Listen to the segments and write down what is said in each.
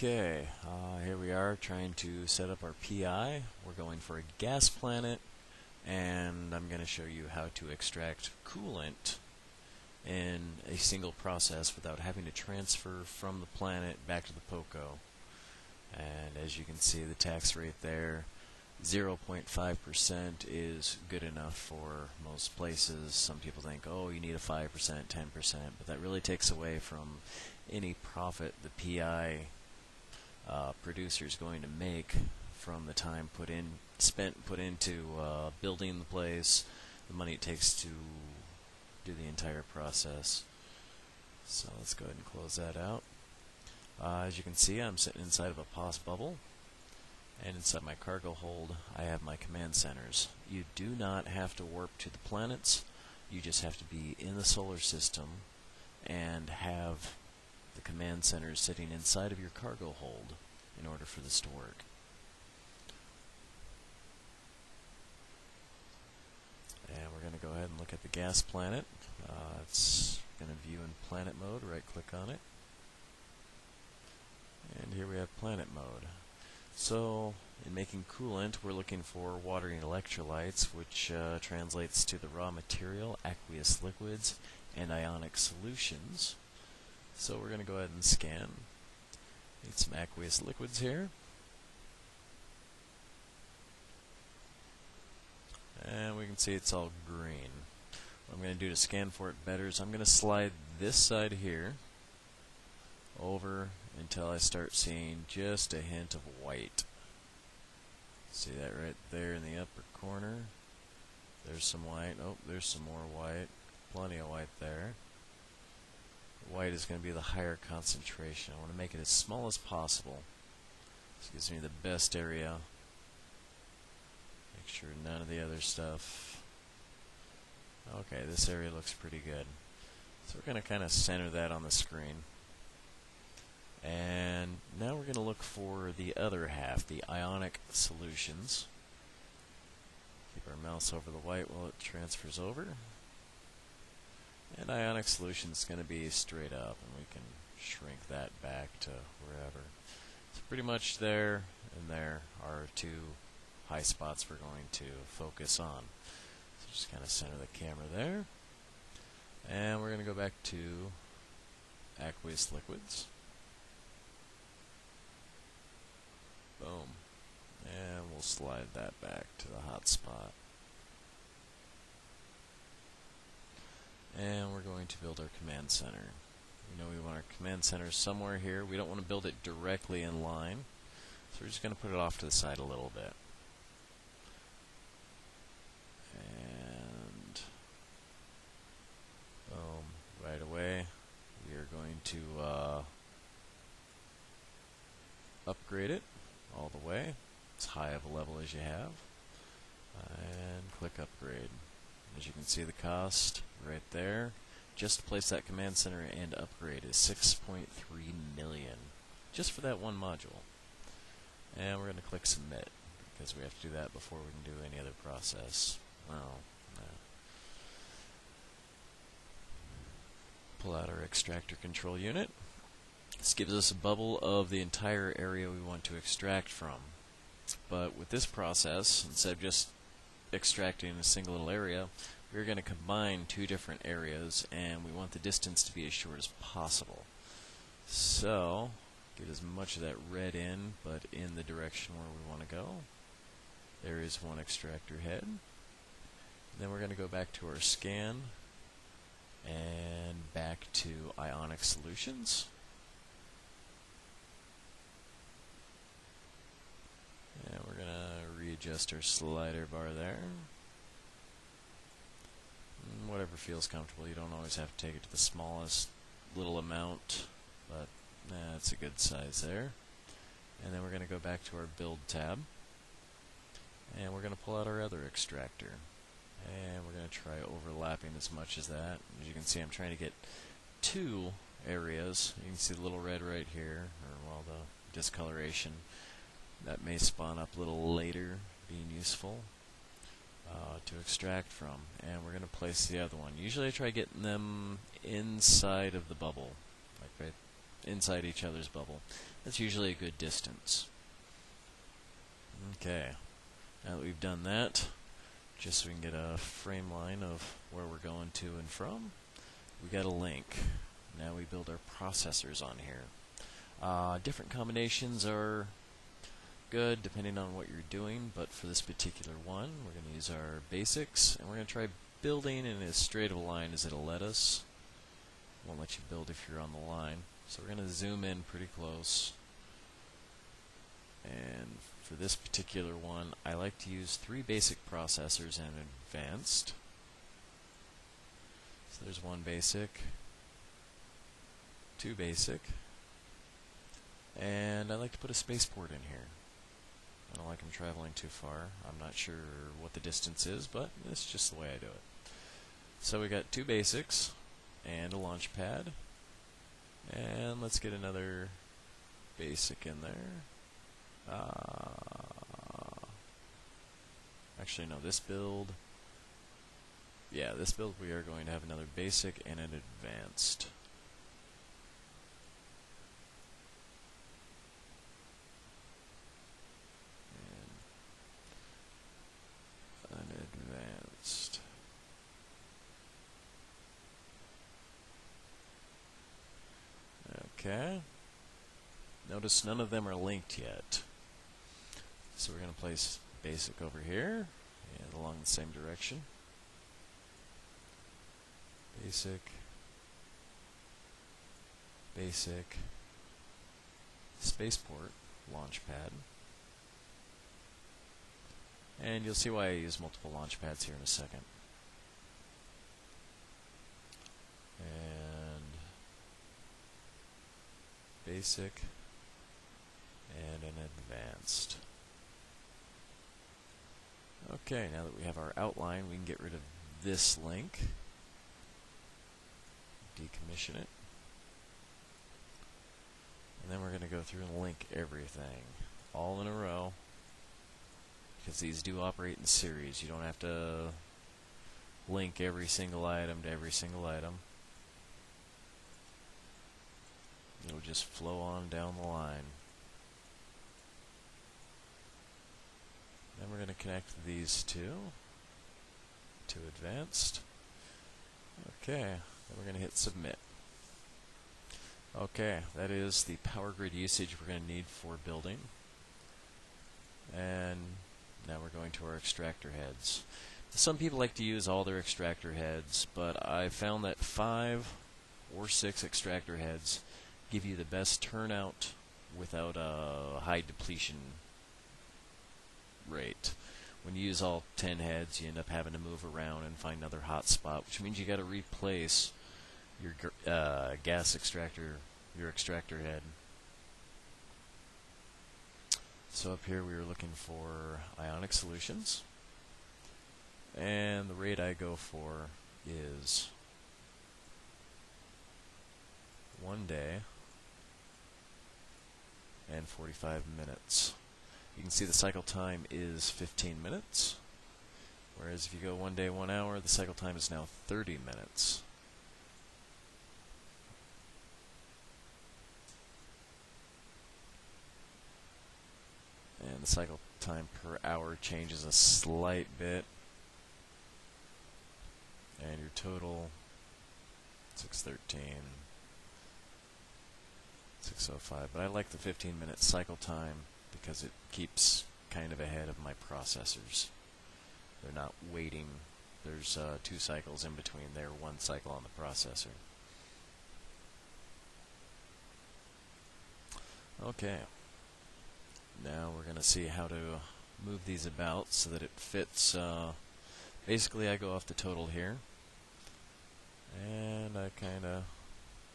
Okay, here we are trying to set up our PI. We're going for a gas planet, and I'm going to show you how to extract coolant in a single process without having to transfer from the planet back to the POCO. And as you can see, the tax rate there, 0.5% is good enough for most places. Some people think, oh, you need a 5%, 10%, but that really takes away from any profit the PI producer is going to make from the time put into building the place, the money it takes to do the entire process. So let's go ahead and close that out. As you can see, I'm sitting inside of a POS bubble, and inside my cargo hold I have my command centers. You do not have to warp to the planets, you just have to be in the solar system and have the command centers sitting inside of your cargo hold in order for this to work. And we're going to go ahead and look at the gas planet. It's going to view in planet mode. Right click on it. And here we have planet mode. So in making coolant, we're looking for water and electrolytes, which translates to the raw material, aqueous liquids, and ionic solutions. So we're going to go ahead and scan. Need some aqueous liquids here. And we can see it's all green. What I'm going to do to scan for it better is I'm going to slide this side here over until I start seeing just a hint of white. See that right there in the upper corner? There's some white. Oh, there's some more white. Plenty of white there. White is going to be the higher concentration. I want to make it as small as possible. This gives me the best area. Make sure none of the other stuff. Okay, this area looks pretty good. So we're going to kind of center that on the screen. And now we're going to look for the other half, the ionic solutions. Keep our mouse over the white while it transfers over. And ionic solution is going to be straight up, and we can shrink that back to wherever. So pretty much there and there are two high spots we're going to focus on. So just kind of center the camera there. And we're going to go back to aqueous liquids. Boom. And we'll slide that back to the hot spot. And we're going to build our command center. We know we want our command center somewhere here. We don't want to build it directly in line, so we're just going to put it off to the side a little bit. And boom, right away we are going to upgrade it all the way, as high of a level as you have, and click upgrade. As you can see, the cost right there, just to place that command center and upgrade, is $6.3 million, just for that one module. And we're going to click submit, because we have to do that before we can do any other process. Well, pull out our extractor control unit. This gives us a bubble of the entire area we want to extract from. But with this process, instead of just extracting a single little area, we're going to combine two different areas, and we want the distance to be as short as possible. So get as much of that red in, but in the direction where we want to go. There is one extractor head. Then we're going to go back to our scan and back to ionic solutions. And we're going to readjust our slider bar there. Whatever feels comfortable. You don't always have to take it to the smallest little amount, but it's a good size there. And then we're going to go back to our build tab, and we're going to pull out our other extractor, and we're going to try overlapping as much as that. As you can see, I'm trying to get two areas. You can see the little red right here, or well, the discoloration. That may spawn up a little later, being useful to extract from. And we're going to place the other one. Usually I try getting them inside of the bubble, like right inside each other's bubble. That's usually a good distance. Okay, now that we've done that, just so we can get a frame line of where we're going to and from, we got a link. Now we build our processors on here. Different combinations are good depending on what you're doing, but for this particular one, we're going to use our basics, and we're going to try building in as straight of a line as it'll let us. Won't let you build if you're on the line. So we're going to zoom in pretty close. And for this particular one, I like to use 3 basic processors and advanced. So there's 1 basic, 2 basic, and I like to put a spaceport in here. I don't like them traveling too far. I'm not sure what the distance is, but it's just the way I do it. So we got 2 basics and a launch pad, and let's get another basic in there. Actually, no, this build, this build we are going to have another basic and an advanced. And an advanced. Okay. Notice none of them are linked yet. So we're going to place basic over here and along the same direction. Basic, basic, spaceport, launch pad. And you'll see why I use multiple launch pads here in a second. And basic and an advanced. Okay, now that we have our outline, we can get rid of this link, decommission it, and then we're going to go through and link everything all in a row, because these do operate in series. You don't have to link every single item to every single item. It'll just flow on down the line. Then we're going to connect these two to advanced. Okay, then we're going to hit submit. Okay, that is the power grid usage we're going to need for building. And now we're going to our extractor heads. Some people like to use all their extractor heads, but I found that 5 or 6 extractor heads give you the best turnout without a high depletion rate. When you use all 10 heads, you end up having to move around and find another hot spot, which means you got to replace your gas extractor, your extractor head. So up here we were looking for ionic solutions, and the rate I go for is 1 day and 45 minutes. You can see the cycle time is 15 minutes, whereas if you go 1 day, 1 hour, the cycle time is now 30 minutes. And the cycle time per hour changes a slight bit. And your total, 613, 605. But I like the 15-minute cycle time because it keeps kind of ahead of my processors. They're not waiting. There's 2 cycles in between there, 1 cycle on the processor. Okay. Now we're going to see how to move these about so that it fits. Basically, I go off the total here, and I kind of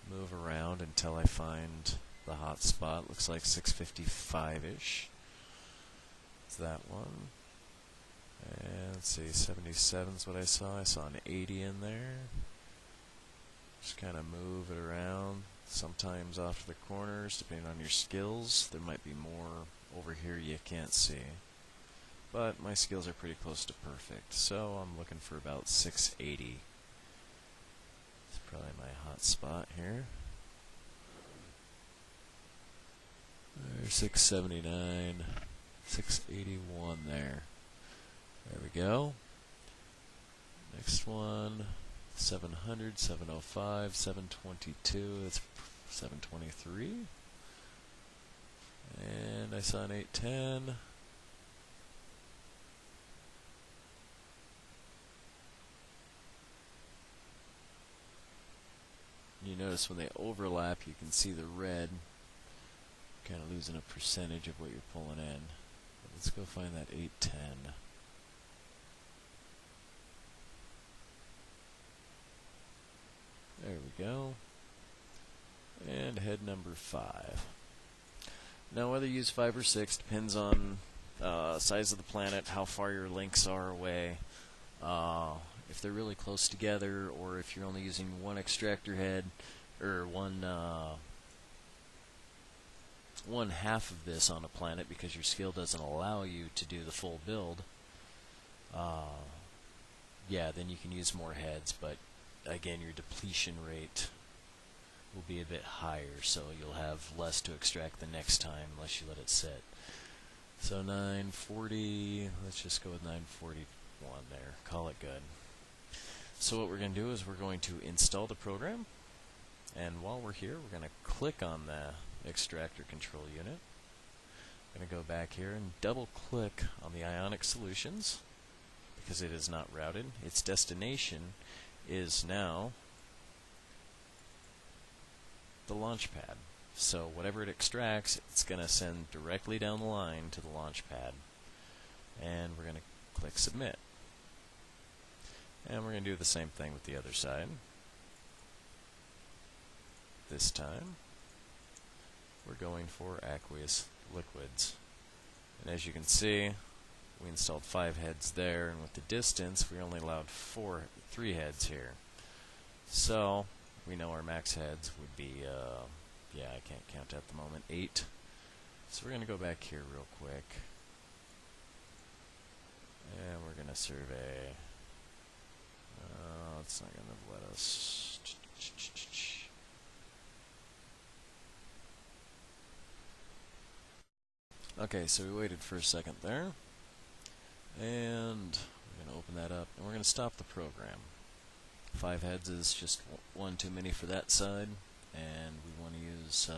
move around until I find the hot spot. Looks like 655-ish. It's that one. And let's see, 77 is what I saw. I saw an 80 in there. Just kind of move it around. Sometimes off to the corners, depending on your skills. There might be more over here you can't see. But my skills are pretty close to perfect, so I'm looking for about 680. It's probably my hot spot here. 679, 681 there. There we go. Next one, 700, 705, 722, that's 723. And I saw an 810. You notice when they overlap, you can see the red, kind of losing a percentage of what you're pulling in. But let's go find that 810. There we go. And head number 5. Now whether you use 5 or 6 depends on size of the planet, how far your links are away. If they're really close together, or if you're only using one extractor head, or one half of this on a planet because your skill doesn't allow you to do the full build, yeah, then you can use more heads, but again, your depletion rate will be a bit higher, so you'll have less to extract the next time unless you let it sit. So 940, let's just go with 941 there, call it good. So what we're going to do is we're going to install the program, and while we're here, we're going to click on the extractor control unit. I'm going to go back here and double click on the ionic solutions because it is not routed. Its destination is now the launch pad. So whatever it extracts, it's going to send directly down the line to the launch pad. And we're going to click submit. And we're going to do the same thing with the other side. This time, we're going for aqueous liquids. And as you can see, we installed 5 heads there, and with the distance, we only allowed 3 heads here. So, we know our max heads would be, yeah, I can't count at the moment, 8. So we're going to go back here real quick. And we're going to survey. It's not going to let us. Okay, so we waited for a second there. And we're going to open that up, and we're going to stop the program. 5 heads is just one too many for that side, and we want to use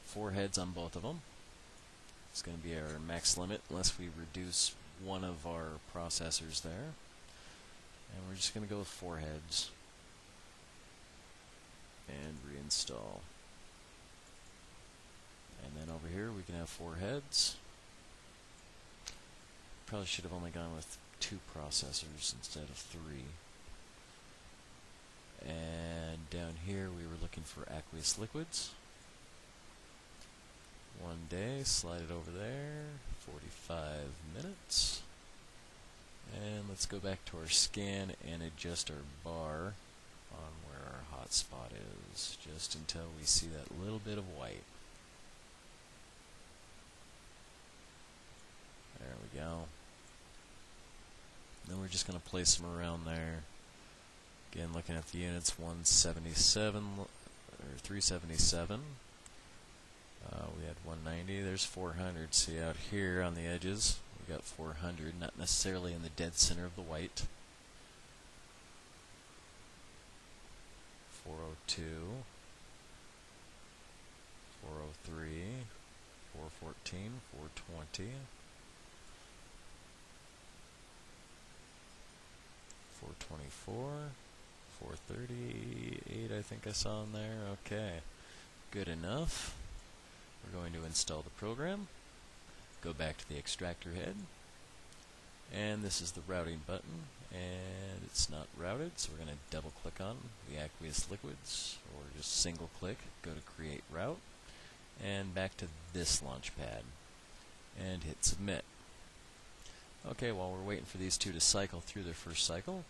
4 heads on both of them. It's going to be our max limit unless we reduce one of our processors there. And we're just going to go with 4 heads and reinstall. And then over here we can have 4 heads. Probably should have only gone with 2 processors instead of 3. And down here we were looking for aqueous liquids. 1 day, slide it over there, 45 minutes. And let's go back to our scan and adjust our bar on where our hot spot is, just until we see that little bit of white. There we go. Then we're just going to place them around there. Again, looking at the units, 177 or 377. We had 190. There's 400. See out here on the edges, we got 400, not necessarily in the dead center of the white. 402, 403, 414, 420, 424, 438, I think I saw in there. Okay, good enough. We're going to install the program. Go back to the extractor head, and this is the routing button, and it's not routed, so we're going to double click on the aqueous liquids, or just single click, go to create route, and back to this launch pad, and hit submit. Okay, while we're waiting for these two to cycle through their first cycle,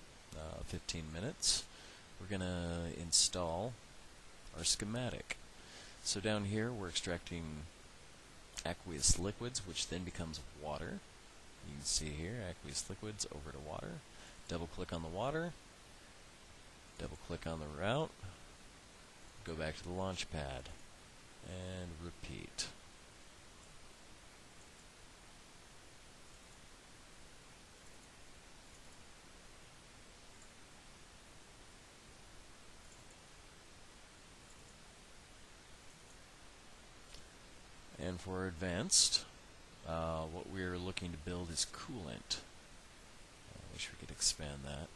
15 minutes, we're going to install our schematic. So down here we're extracting aqueous liquids, which then becomes water. You can see here, aqueous liquids over to water. Double click on the water, double click on the route, go back to the launch pad, and repeat. And for advanced, what we're looking to build is coolant. I wish we could expand that.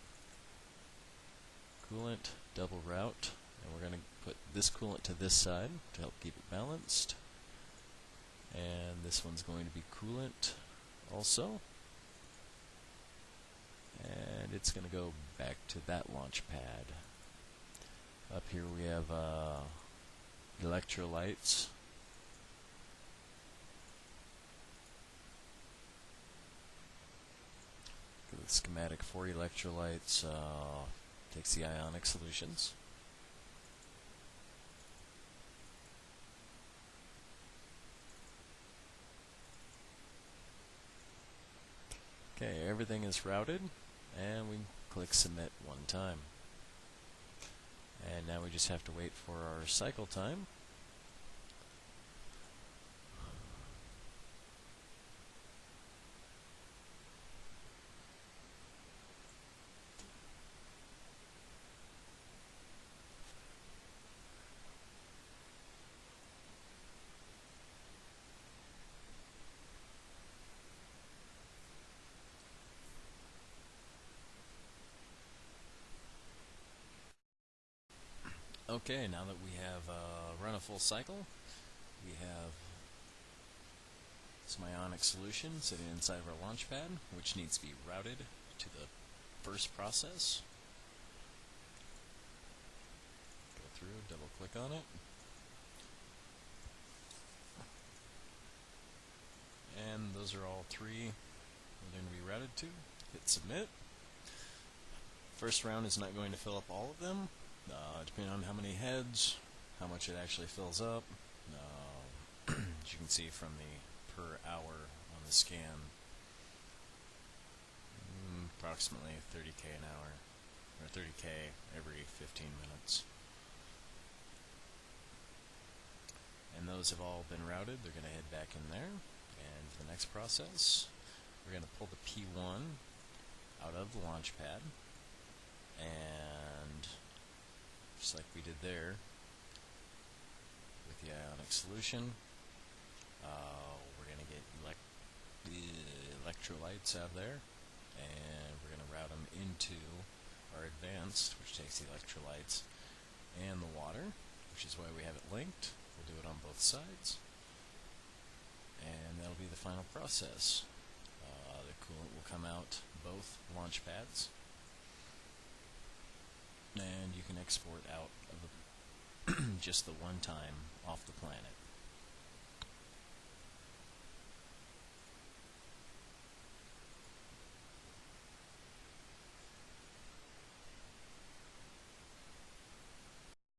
Coolant, double route, and we're going to put this coolant to this side to help keep it balanced. And this one's going to be coolant also. And it's going to go back to that launch pad. Up here we have electrolytes. The schematic for electrolytes takes the ionic solutions. Okay, everything is routed, and we click submit one time. And now we just have to wait for our cycle time. Okay, now that we have run a full cycle, we have some ionic solution sitting inside of our launch pad, which needs to be routed to the first process. Go through, double click on it. And those are all three we're going to be routed to. Hit submit. First round is not going to fill up all of them. Depending on how many heads, how much it actually fills up. As you can see from the per hour on the scan, approximately 30K an hour, or 30K every 15 minutes. And those have all been routed. They're going to head back in there. And for the next process, we're going to pull the P1 out of the launch pad, and just like we did there with the ionic solution, we're going to get electrolytes out of there, and we're going to route them into our advanced, which takes the electrolytes and the water, which is why we have it linked. We'll do it on both sides, and that'll be the final process. The coolant will come out both launch pads, and you can export out of just the one time off the planet.